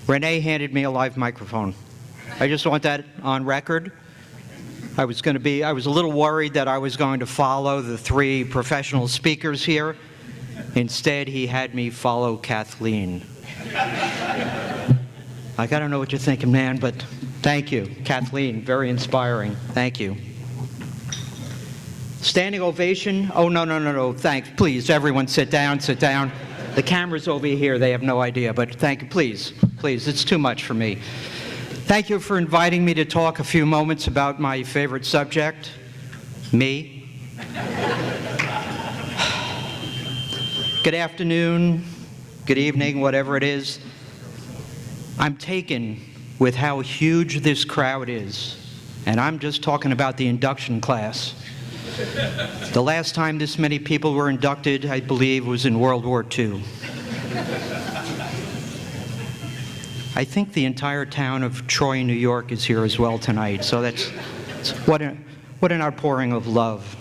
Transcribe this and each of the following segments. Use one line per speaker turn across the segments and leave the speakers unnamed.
Renee handed me a live microphone. I just want that on record. I was a little worried that I was going to follow the three professional speakers here. Instead, he had me follow Kathleen. Like, I don't know what you're thinking, man, but thank you, Kathleen. Very inspiring. Thank you. Standing ovation? Oh, no, thanks. Please, everyone sit down, sit down. The camera's over here. They have no idea, but thank you. Please, it's too much for me. Thank you for inviting me to talk a few moments about my favorite subject, me. Good afternoon, good evening, whatever it is. I'm taken with how huge this crowd is, and I'm just talking about the induction class. The last time this many people were inducted, I believe, was in World War II. I think the entire town of Troy, New York is here as well tonight, so what an outpouring of love.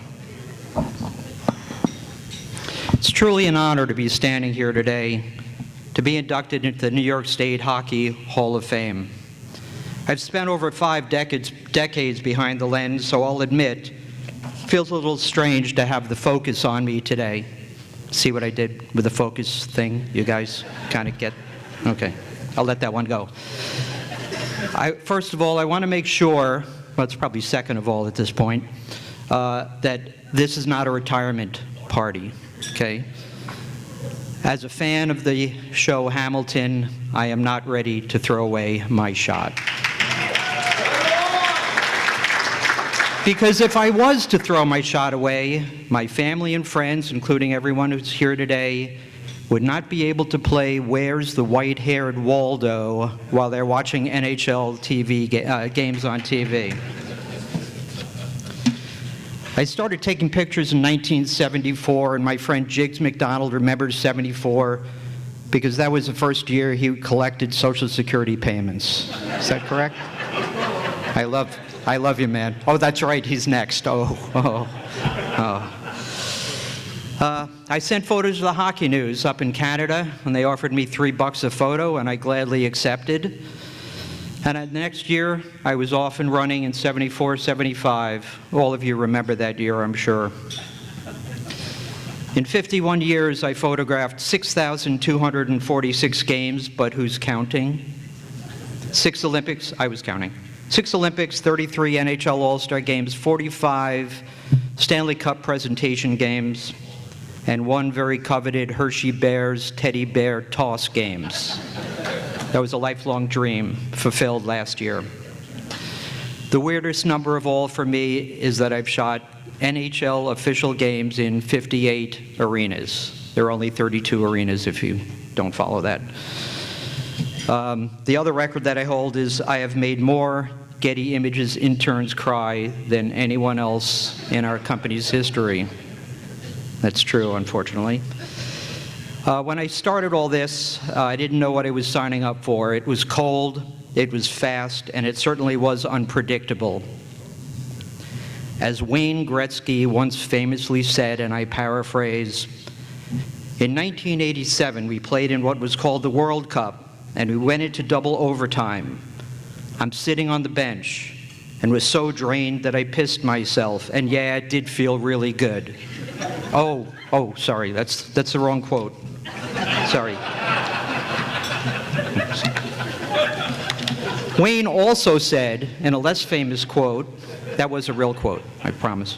It's truly an honor to be standing here today to be inducted into the New York State Hockey Hall of Fame. I've spent over 5 decades behind the lens, so I'll admit, it feels a little strange to have the focus on me today. See what I did with the focus thing? You guys kind of get? Okay, I'll let that one go. First of all, I want to make sure, well, it's probably second of all at this point, that this is not a retirement party, okay? As a fan of the show Hamilton, I am not ready to throw away my shot. Because if I was to throw my shot away, my family and friends, including everyone who's here today, would not be able to play Where's the White-Haired Waldo while they're watching NHL games on TV. I started taking pictures in 1974, and my friend Jiggs McDonald remembers '74 because that was the first year he collected Social Security payments. Is that correct? I love you, man. Oh, that's right, he's next. I sent photos to the Hockey News up in Canada, and they offered me $3 a photo, and I gladly accepted. And the next year, I was off and running in '74, '75. All of you remember that year, I'm sure. In 51 years, I photographed 6,246 games, but who's counting? 6 Olympics, I was counting. 6 Olympics, 33 NHL All-Star games, 45 Stanley Cup presentation games, and 1 very coveted Hershey Bears teddy bear toss games. That was a lifelong dream fulfilled last year. The weirdest number of all for me is that I've shot NHL official games in 58 arenas. There are only 32 arenas if you don't follow that. The other record that I hold is I have made more Getty Images interns cry than anyone else in our company's history. That's true, unfortunately. When I started all this, I didn't know what I was signing up for. It was cold, it was fast, and it certainly was unpredictable. As Wayne Gretzky once famously said, and I paraphrase, in 1987, we played in what was called the World Cup, and we went into double overtime. I'm sitting on the bench and was so drained that I pissed myself, and yeah, it did feel really good. Oh, sorry, that's the wrong quote. Sorry. Wayne also said, in a less famous quote, that was a real quote, I promise,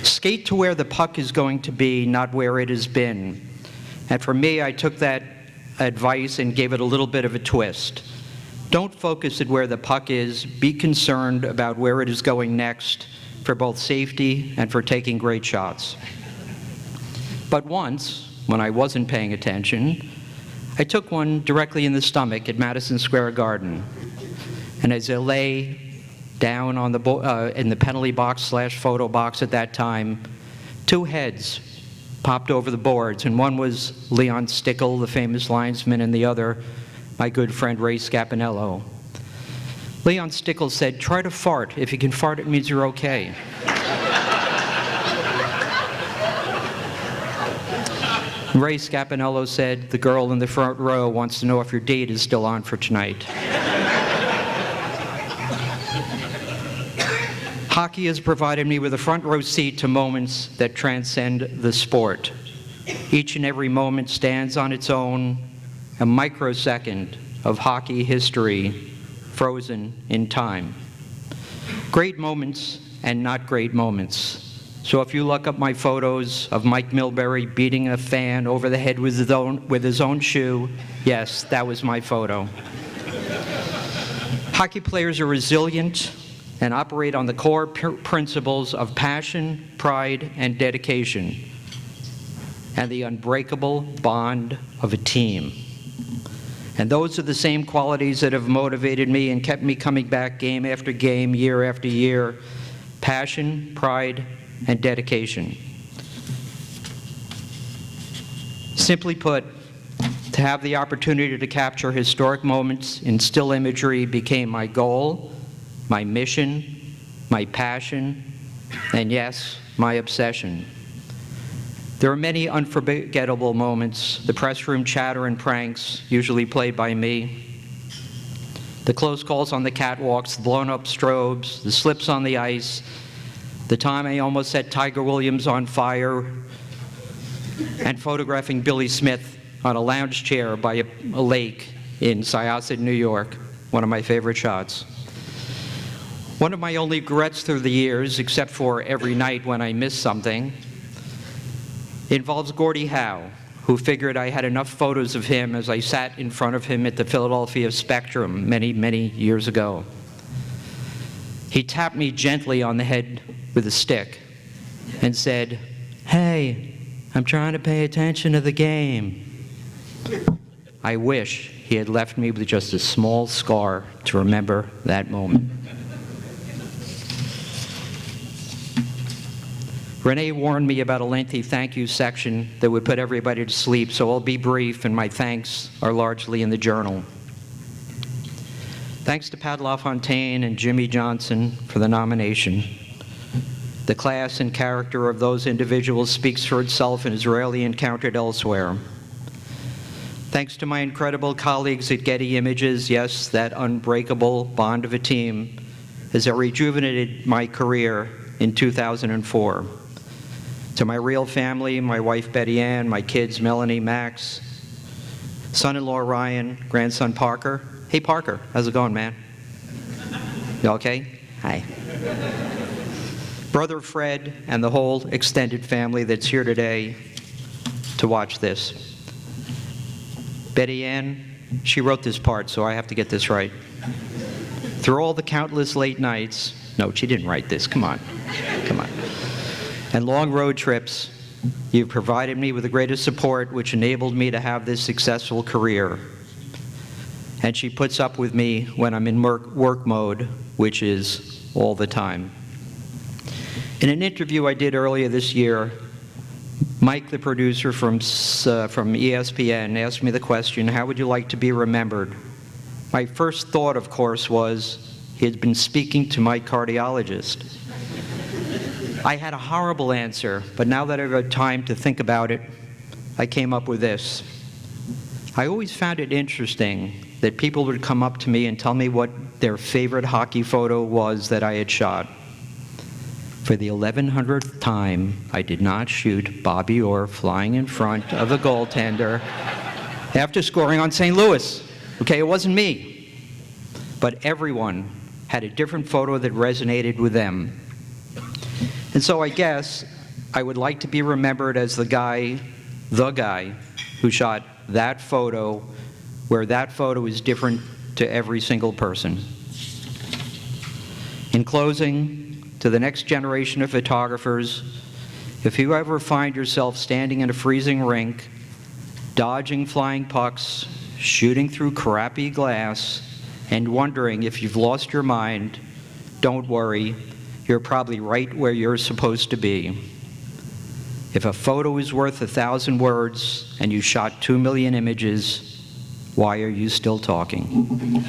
skate to where the puck is going to be, not where it has been. And for me, I took that advice and gave it a little bit of a twist. Don't focus at where the puck is, be concerned about where it is going next for both safety and for taking great shots. But once, when I wasn't paying attention, I took one directly in the stomach at Madison Square Garden. And as I lay down on in the penalty box / photo box at that time, 2 heads popped over the boards, and one was Leon Stickle, the famous linesman, and the other, my good friend Ray Scapinello. Leon Stickle said, "Try to fart. If you can fart, it means you're okay." Ray Scapinello said, "The girl in the front row wants to know if your date is still on for tonight." Hockey has provided me with a front row seat to moments that transcend the sport. Each and every moment stands on its own, a microsecond of hockey history frozen in time. Great moments and not great moments. So if you look up my photos of Mike Milbury beating a fan over the head with his own shoe, yes, that was my photo. Hockey players are resilient and operate on the core principles of passion, pride, and dedication, and the unbreakable bond of a team. And those are the same qualities that have motivated me and kept me coming back game after game, year after year. Passion, pride, and dedication. Simply put, to have the opportunity to capture historic moments in still imagery became my goal, my mission, my passion, and yes, my obsession. There are many unforgettable moments, the press room chatter and pranks, usually played by me, the close calls on the catwalks, the blown-up strobes, the slips on the ice, the time I almost set Tiger Williams on fire, and photographing Billy Smith on a lounge chair by a lake in Syosset, New York, one of my favorite shots. One of my only regrets through the years, except for every night when I miss something, involves Gordie Howe, who figured I had enough photos of him as I sat in front of him at the Philadelphia Spectrum many, many years ago. He tapped me gently on the head with a stick and said, "Hey, I'm trying to pay attention to the game." I wish he had left me with just a small scar to remember that moment. Renee warned me about a lengthy thank you section that would put everybody to sleep, so I'll be brief, and my thanks are largely in the journal. Thanks to Pat LaFontaine and Jimmy Johnson for the nomination. The class and character of those individuals speaks for itself and is rarely encountered elsewhere. Thanks to my incredible colleagues at Getty Images, yes, that unbreakable bond of a team, as I rejuvenated my career in 2004. To my real family, my wife Betty Ann, my kids Melanie, Max, son-in-law Ryan, grandson Parker. Hey Parker, how's it going, man? You okay? Hi. Brother Fred and the whole extended family that's here today to watch this. Betty Ann, she wrote this part, so I have to get this right. Through all the countless late nights, no, she didn't write this, come on, and long road trips, you've provided me with the greatest support which enabled me to have this successful career. And she puts up with me when I'm in work mode, which is all the time. In an interview I did earlier this year, Mike, the producer from ESPN, asked me the question, how would you like to be remembered? My first thought, of course, was he had been speaking to my cardiologist. I had a horrible answer, but now that I've had time to think about it, I came up with this. I always found it interesting that people would come up to me and tell me what their favorite hockey photo was that I had shot. For the 1100th time, I did not shoot Bobby Orr flying in front of a goaltender after scoring on St. Louis. Okay, it wasn't me. But everyone had a different photo that resonated with them. And so I guess I would like to be remembered as the guy who shot that photo, where that photo is different to every single person. In closing, to the next generation of photographers, if you ever find yourself standing in a freezing rink, dodging flying pucks, shooting through crappy glass, and wondering if you've lost your mind, don't worry. You're probably right where you're supposed to be. If a photo is worth 1,000 words and you shot 2 million images, why are you still talking?